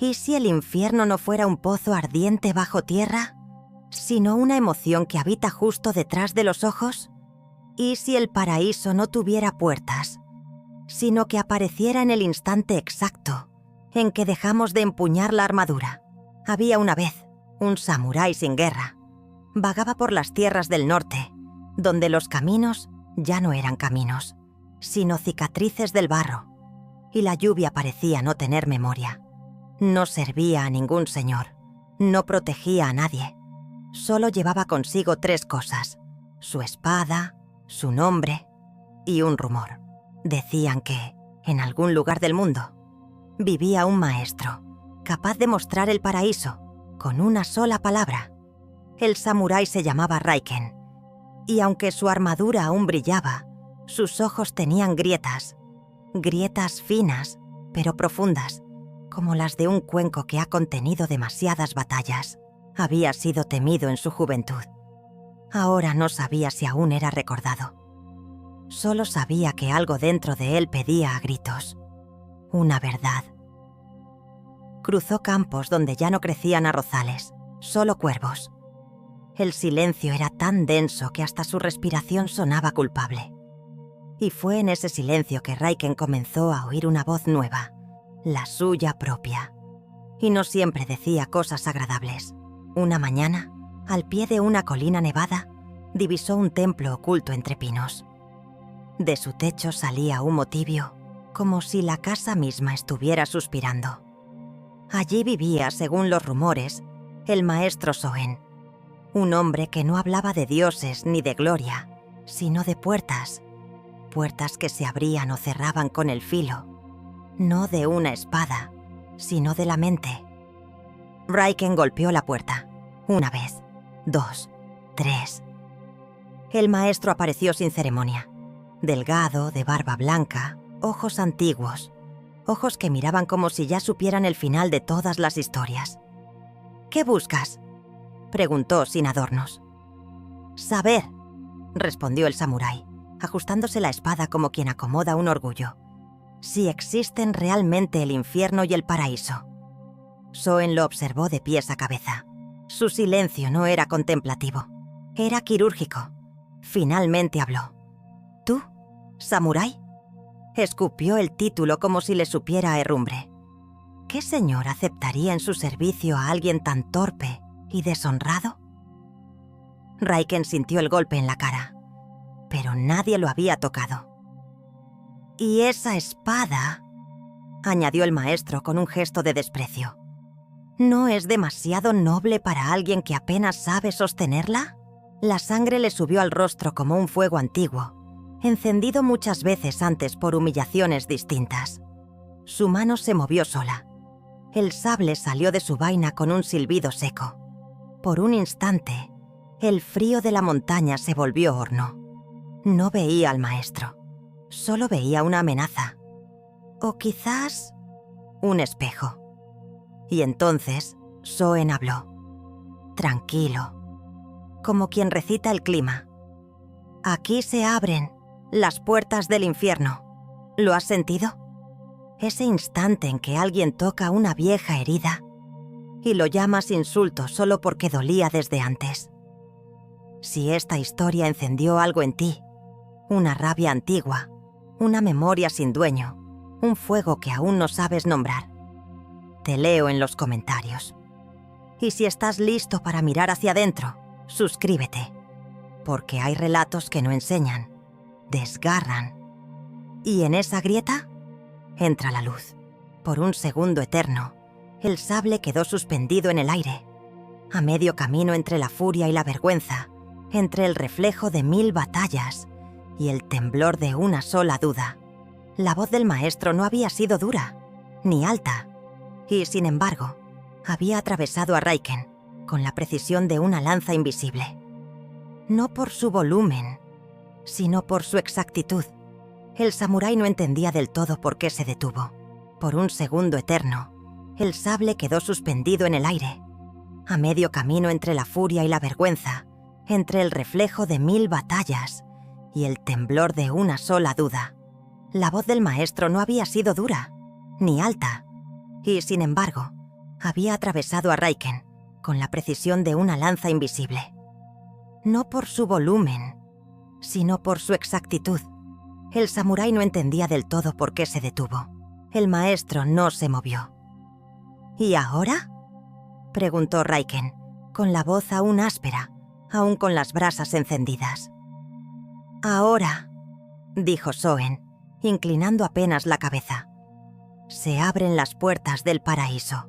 ¿Y si el infierno no fuera un pozo ardiente bajo tierra, sino una emoción que habita justo detrás de los ojos? ¿Y si el paraíso no tuviera puertas, sino que apareciera en el instante exacto en que dejamos de empuñar la armadura? Había una vez un samurái sin guerra. Vagaba por las tierras del norte, donde los caminos ya no eran caminos, sino cicatrices del barro, y la lluvia parecía no tener memoria. No servía a ningún señor, no protegía a nadie. Solo llevaba consigo 3 cosas: su espada, su nombre y un rumor. Decían que, en algún lugar del mundo, vivía un maestro, capaz de mostrar el paraíso con una sola palabra. El samurái se llamaba Raiken, y aunque su armadura aún brillaba, sus ojos tenían grietas finas, pero profundas, como las de un cuenco que ha contenido demasiadas batallas. Había sido temido en su juventud. Ahora no sabía si aún era recordado. Solo sabía que algo dentro de él pedía a gritos una verdad. Cruzó campos donde ya no crecían arrozales, solo cuervos. El silencio era tan denso que hasta su respiración sonaba culpable. Y fue en ese silencio que Raiken comenzó a oír una voz nueva, la suya propia. Y no siempre decía cosas agradables. Una mañana, al pie de una colina nevada, divisó un templo oculto entre pinos. De su techo salía humo tibio, como si la casa misma estuviera suspirando. Allí vivía, según los rumores, el maestro Soen, un hombre que no hablaba de dioses ni de gloria, sino de puertas que se abrían o cerraban con el filo, no de una espada, sino de la mente. Raiken golpeó la puerta, 1 vez, 2, 3. El maestro apareció sin ceremonia, delgado, de barba blanca, ojos antiguos, ojos que miraban como si ya supieran el final de todas las historias. «¿Qué buscas?», preguntó sin adornos. «Saber», respondió el samurái, ajustándose la espada como quien acomoda un orgullo, «si existen realmente el infierno y el paraíso». Soen lo observó de pies a cabeza. Su silencio no era contemplativo, era quirúrgico. Finalmente habló. «¿Tú, samurái?». Escupió el título como si le supiera a herrumbre. ¿Qué señor aceptaría en su servicio a alguien tan torpe y deshonrado? Raiken sintió el golpe en la cara, pero nadie lo había tocado. «Y esa espada», añadió el maestro con un gesto de desprecio, ¿no es demasiado noble para alguien que apenas sabe sostenerla? La sangre le subió al rostro como un fuego antiguo, encendido muchas veces antes por humillaciones distintas. Su mano se movió sola. El sable salió de su vaina con un silbido seco. Por un instante, el frío de la montaña se volvió horno. No veía al maestro, solo veía una amenaza. O quizás un espejo. Y entonces Soen habló, tranquilo, como quien recita el clima. «Aquí se abren las puertas del infierno. ¿Lo has sentido? Ese instante en que alguien toca una vieja herida y lo llamas insulto solo porque dolía desde antes. Si esta historia encendió algo en ti, una rabia antigua, una memoria sin dueño, un fuego que aún no sabes nombrar, te leo en los comentarios. Y si estás listo para mirar hacia adentro, suscríbete, porque hay relatos que no enseñan, desgarran. Y en esa grieta entra la luz. Por un segundo eterno, el sable quedó suspendido en el aire, a medio camino entre la furia y la vergüenza, entre el reflejo de 1000 batallas y el temblor de una sola duda. La voz del maestro no había sido dura, ni alta, y sin embargo, había atravesado a Raiken con la precisión de una lanza invisible. No por su volumen, sino por su exactitud. El samurái no entendía del todo por qué se detuvo. Por un segundo eterno, el sable quedó suspendido en el aire, a medio camino entre la furia y la vergüenza, entre el reflejo de 1000 batallas y el temblor de una sola duda. La voz del maestro no había sido dura, ni alta, y sin embargo, había atravesado a Raiken con la precisión de una lanza invisible. No por su volumen, sino por su exactitud. El samurái no entendía del todo por qué se detuvo. El maestro no se movió. ¿Y ahora?, preguntó Raiken, con la voz aún áspera, aún con las brasas encendidas. Ahora, dijo Soen, inclinando apenas la cabeza. Se abren las puertas del paraíso.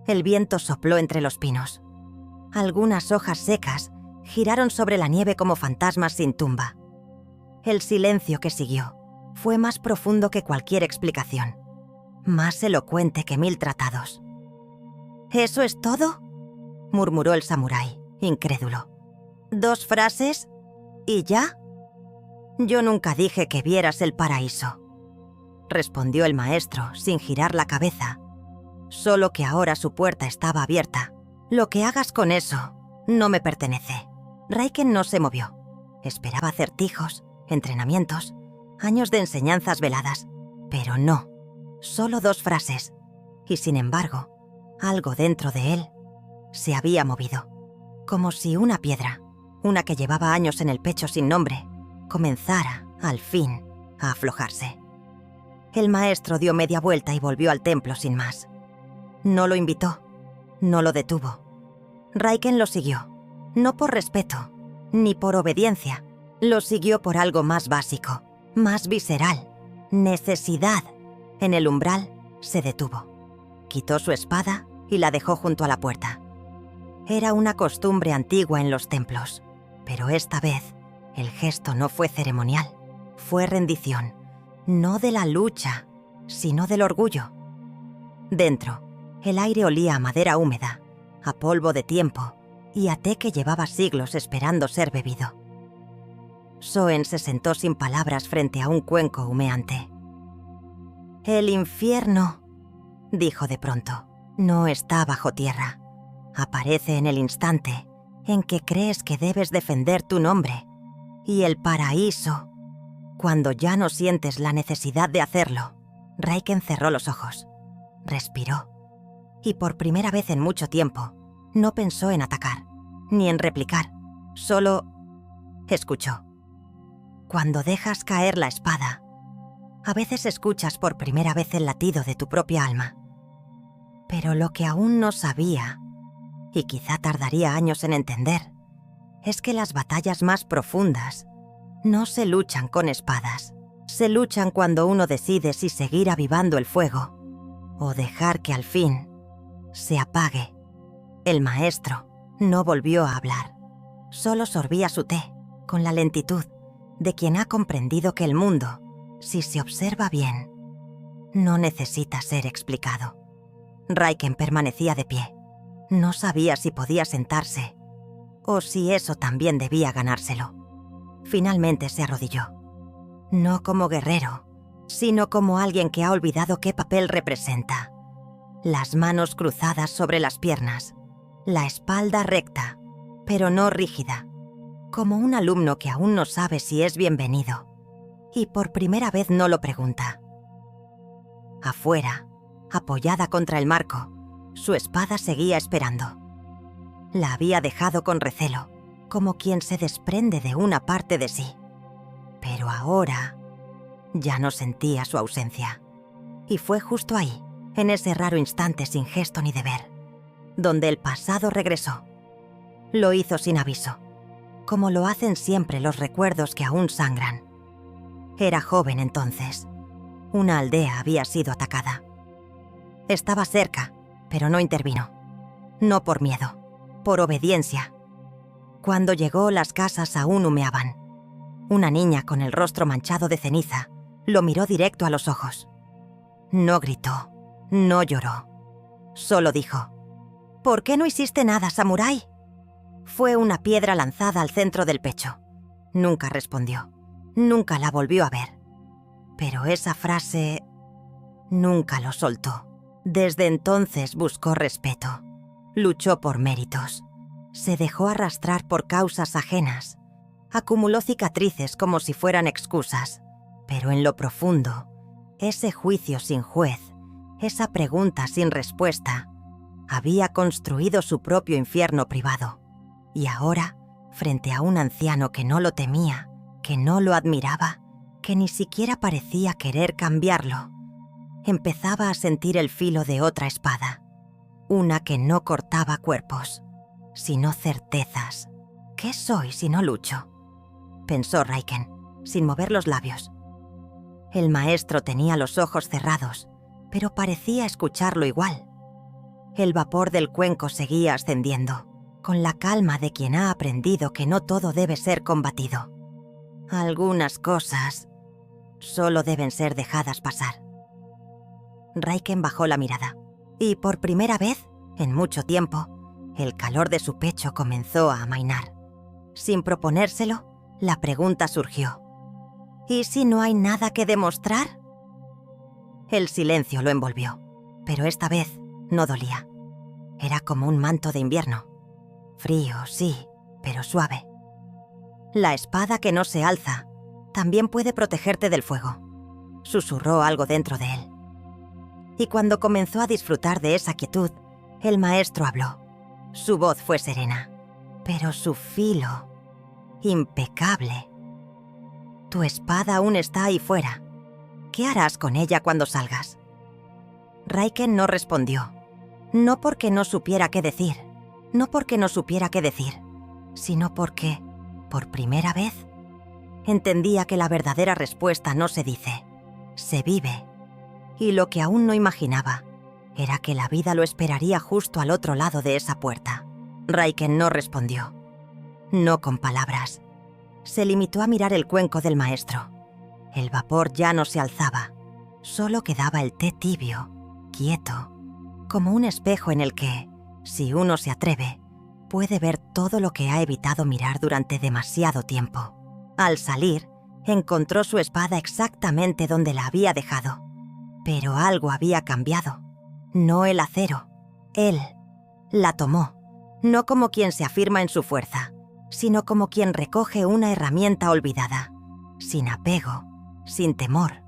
El viento sopló entre los pinos. Algunas hojas secas giraron sobre la nieve como fantasmas sin tumba. El silencio que siguió fue más profundo que cualquier explicación, más elocuente que 1000 tratados. ¿Eso es todo?, murmuró el samurái, incrédulo. ¿2 frases? ¿Y ya? Yo nunca dije que vieras el paraíso, respondió el maestro sin girar la cabeza, solo que ahora su puerta estaba abierta. Lo que hagas con eso no me pertenece. Raiken no se movió. Esperaba acertijos, entrenamientos, años de enseñanzas veladas, pero no, solo 2 frases. Y sin embargo, algo dentro de él se había movido, como si una piedra, una que llevaba años en el pecho sin nombre, comenzara, al fin, a aflojarse. El maestro dio media vuelta y volvió al templo sin más. No lo invitó, no lo detuvo. Raiken lo siguió, no por respeto, ni por obediencia. Lo siguió por algo más básico, más visceral, necesidad. En el umbral se detuvo. Quitó su espada y la dejó junto a la puerta. Era una costumbre antigua en los templos, pero esta vez el gesto no fue ceremonial, fue rendición, no de la lucha, sino del orgullo. Dentro, el aire olía a madera húmeda, a polvo de tiempo y a té que llevaba siglos esperando ser bebido. Soen se sentó sin palabras frente a un cuenco humeante. «El infierno», dijo de pronto, «no está bajo tierra. Aparece en el instante en que crees que debes defender tu nombre. Y el paraíso, cuando ya no sientes la necesidad de hacerlo». Raiken cerró los ojos, respiró, y por primera vez en mucho tiempo no pensó en atacar, ni en replicar, solo escuchó. Cuando dejas caer la espada, a veces escuchas por primera vez el latido de tu propia alma. Pero lo que aún no sabía, y quizá tardaría años en entender, es que las batallas más profundas no se luchan con espadas. Se luchan cuando uno decide si seguir avivando el fuego o dejar que al fin se apague. El maestro no volvió a hablar. Solo sorbía su té, con la lentitud de quien ha comprendido que el mundo, si se observa bien, no necesita ser explicado. Raiken permanecía de pie. No sabía si podía sentarse o si eso también debía ganárselo. Finalmente se arrodilló. No como guerrero, sino como alguien que ha olvidado qué papel representa. Las manos cruzadas sobre las piernas, la espalda recta, pero no rígida, como un alumno que aún no sabe si es bienvenido, y por primera vez no lo pregunta. Afuera, apoyada contra el marco, su espada seguía esperando. La había dejado con recelo, como quien se desprende de una parte de sí. Pero ahora ya no sentía su ausencia. Y fue justo ahí, en ese raro instante sin gesto ni deber, donde el pasado regresó. Lo hizo sin aviso, como lo hacen siempre los recuerdos que aún sangran. Era joven entonces. Una aldea había sido atacada. Estaba cerca, pero no intervino. No por miedo, por obediencia. Cuando llegó, las casas aún humeaban. Una niña con el rostro manchado de ceniza lo miró directo a los ojos. No gritó, no lloró. Solo dijo: «¿Por qué no hiciste nada, samurái?». Fue una piedra lanzada al centro del pecho. Nunca respondió. Nunca la volvió a ver. Pero esa frase nunca lo soltó. Desde entonces buscó respeto. Luchó por méritos. Se dejó arrastrar por causas ajenas. Acumuló cicatrices como si fueran excusas. Pero en lo profundo, ese juicio sin juez, esa pregunta sin respuesta, Había construido su propio infierno privado, y ahora, frente a un anciano que no lo temía, que no lo admiraba, que ni siquiera parecía querer cambiarlo, empezaba a sentir el filo de otra espada, una que no cortaba cuerpos, sino certezas. ¿Qué soy si no lucho?, pensó Raiken, sin mover los labios. El maestro tenía los ojos cerrados, pero parecía escucharlo igual. El vapor del cuenco seguía ascendiendo, con la calma de quien ha aprendido que no todo debe ser combatido. Algunas cosas solo deben ser dejadas pasar. Raiken bajó la mirada, y por primera vez, en mucho tiempo, el calor de su pecho comenzó a amainar. Sin proponérselo, la pregunta surgió: ¿y si no hay nada que demostrar? El silencio lo envolvió, pero esta vez no dolía. Era como un manto de invierno. Frío, sí, pero suave. La espada que no se alza también puede protegerte del fuego, susurró algo dentro de él. Y cuando comenzó a disfrutar de esa quietud, el maestro habló. Su voz fue serena, pero su filo, impecable. Tu espada aún está ahí fuera. ¿Qué harás con ella cuando salgas? Raiken no respondió. No porque no supiera qué decir, sino porque, por primera vez, entendía que la verdadera respuesta no se dice, se vive. Y lo que aún no imaginaba era que la vida lo esperaría justo al otro lado de esa puerta. Raiken no respondió. No con palabras. Se limitó a mirar el cuenco del maestro. El vapor ya no se alzaba. Solo quedaba el té tibio, quieto, como un espejo en el que, si uno se atreve, puede ver todo lo que ha evitado mirar durante demasiado tiempo. Al salir, encontró su espada exactamente donde la había dejado. Pero algo había cambiado. No el acero. Él la tomó, no como quien se afirma en su fuerza, sino como quien recoge una herramienta olvidada, sin apego, sin temor.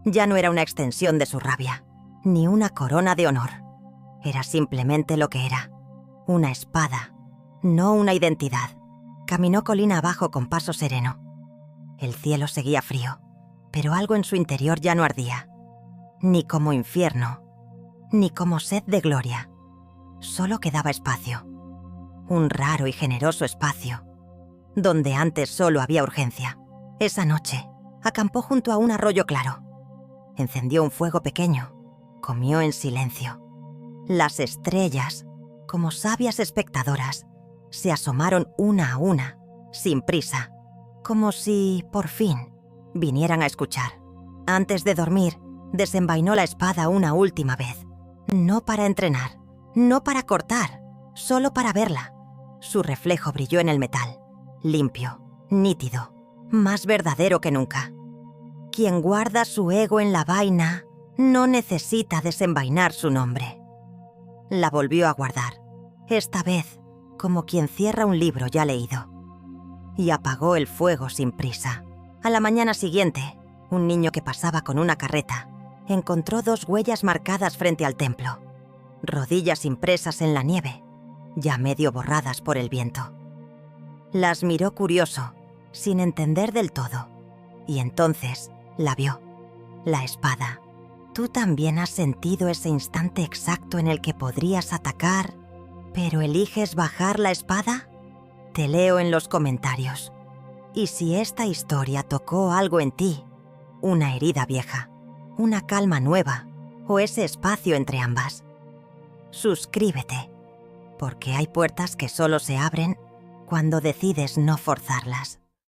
Ya no era una extensión de su rabia, ni una corona de honor. Era simplemente lo que era, una espada, no una identidad. Caminó colina abajo con paso sereno. El cielo seguía frío, pero algo en su interior ya no ardía. Ni como infierno, ni como sed de gloria. Solo quedaba espacio, un raro y generoso espacio, donde antes solo había urgencia. Esa noche, acampó junto a un arroyo claro. Encendió un fuego pequeño, comió en silencio. Las estrellas, como sabias espectadoras, se asomaron una a una, sin prisa, como si, por fin, vinieran a escuchar. Antes de dormir, desenvainó la espada una última vez. No para entrenar, no para cortar, solo para verla. Su reflejo brilló en el metal, limpio, nítido, más verdadero que nunca. Quien guarda su ego en la vaina no necesita desenvainar su nombre. La volvió a guardar, esta vez como quien cierra un libro ya leído. Y apagó el fuego sin prisa. A la mañana siguiente, un niño que pasaba con una carreta encontró 2 huellas marcadas frente al templo, rodillas impresas en la nieve, ya medio borradas por el viento. Las miró curioso, sin entender del todo, y entonces la vio, la espada. ¿Tú también has sentido ese instante exacto en el que podrías atacar, pero eliges bajar la espada? Te leo en los comentarios. Y si esta historia tocó algo en ti, una herida vieja, una calma nueva o ese espacio entre ambas, suscríbete, porque hay puertas que solo se abren cuando decides no forzarlas.